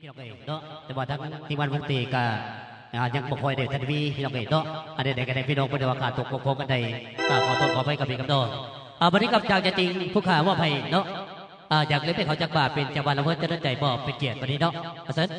พี่น้องเอ๋ยเนาะแต่ว่าทั้งทีมงานวงตีก็ยังปกครองเด็กทันทีพี่น้องเอ๋ยเนาะอันเด็กกันในพี่น้องเป็นว่าการตกปกครองกันในขอโทษขอไปกับพี่กับน้องวันนี้กับจากจะจริงผู้ข่าวว่าไผ่เนาะอยากเล่นเป็นเขาจากบาทเป็นจังหวัดละเมิดจะได้ใจบอกเป็นเกียรติวันนี้เนาะเซิร์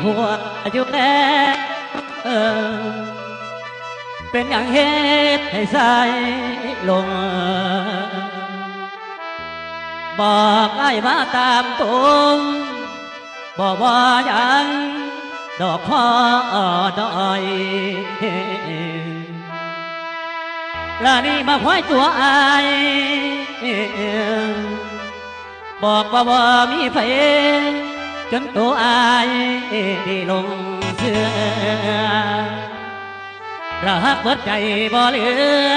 ผัวอยู่แน่เป็นอย่างเหตุให้ใส่ลงบอกไอ้มาตามตรงบอกว่าอย่างดอกพ่อดอยแล้วนี่มาคอยตัวไอบอกว่ามีไฟจนตัวอายได้ลงเชื่อรักเบิดใจบ่เหลือ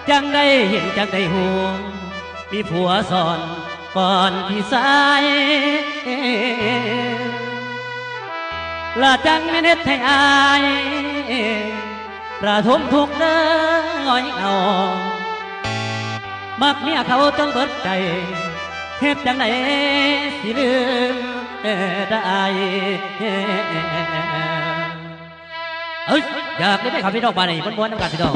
จังได้เห็นจังได้หูมีผัวสอนก่อนพี่สายละจังไม่เน็ดให้อายประทมทุกเด้อง่อยเอามักเมียเขาจนเบิดใจเฮ็ดจังไหนสิลืมได้อยากได้ขับพี่น้องมาในม้วนๆน้ำกันพี่น้อง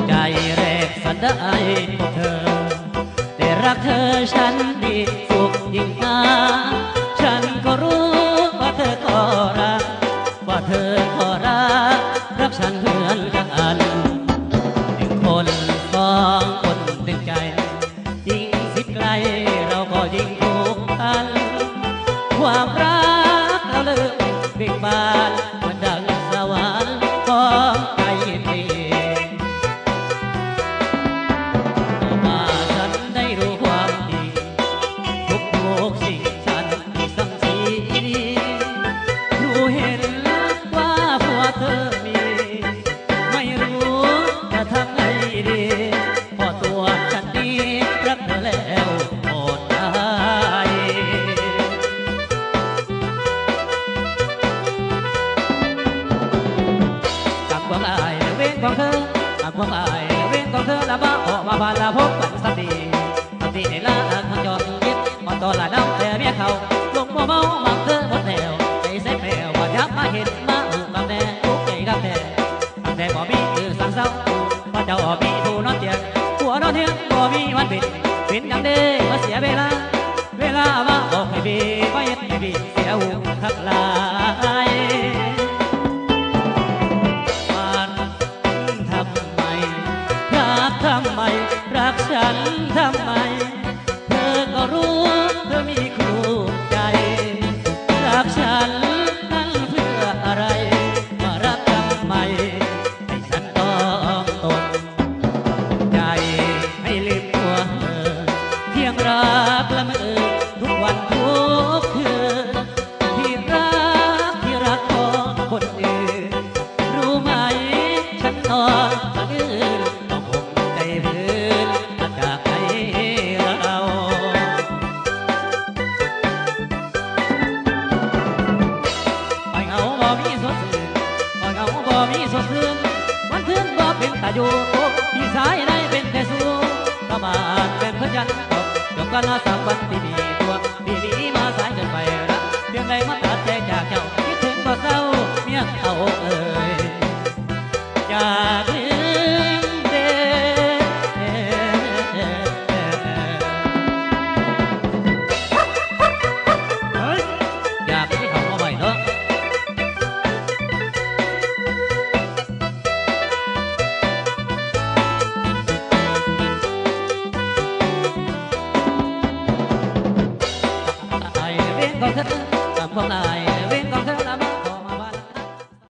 ใจแรกสันได้พบเธอได้รักเธอฉันดีสุขยิ่งนาฉันก็รู้ว่าเธอก็รักว่าเธอก็รักฉันเหมือนกันหนึ่งคนสองคนหนึ่งใจยิ่งสิไกลเราก็ยิ่งผูกพันความรักเราเลิกเบ่งบานเหมือนดังสวรรค์ของใจดีของเธอกับความอายเว้นของเธอละบ้าออกมาผ่านละพบกันสักทีสักทีในละทางจอดยึดมอนตอนละน้ำแต่เมียเขาลงมัวเมามักเธอหมดแล้วใจเส้นแผ่วว่ายักมาเห็นมาหูกับแน่ทุกใจกับแน่กับแน่บ่มีคือสั่งเศร้าว่าเจ้ามีผู้นอนเตียงหัวนอนเทียงบ่มีวันบิดบินอย่างเด้มาเสียเวลามาบอกให้บีไว้ให้บีเสียหูทักลายทำไมรักฉันทำไมเธอก็รู้เธอมีคู่ใจรักฉันนั้นเพื่ออะไรมารักทำไมให้ฉันต้องตกใจให้ลืมตัวเธอเพียงรักละเมอทุกวันทุกคืนที่รักของคนอื่นรู้ไหมฉันนอนสะอื้นวันคืนบ่เป็นตาอยู่พี่สายได้เป็นแต่สู้ประมาณเป็นเพื่อนกันจบกันละ3 วันที่มีตัวที่มีมาสายเกินไปรักเพียงใดมาตัดใจจากเจ้าคิดถึงก็เศร้าเมียเอาเอ่ยอยาก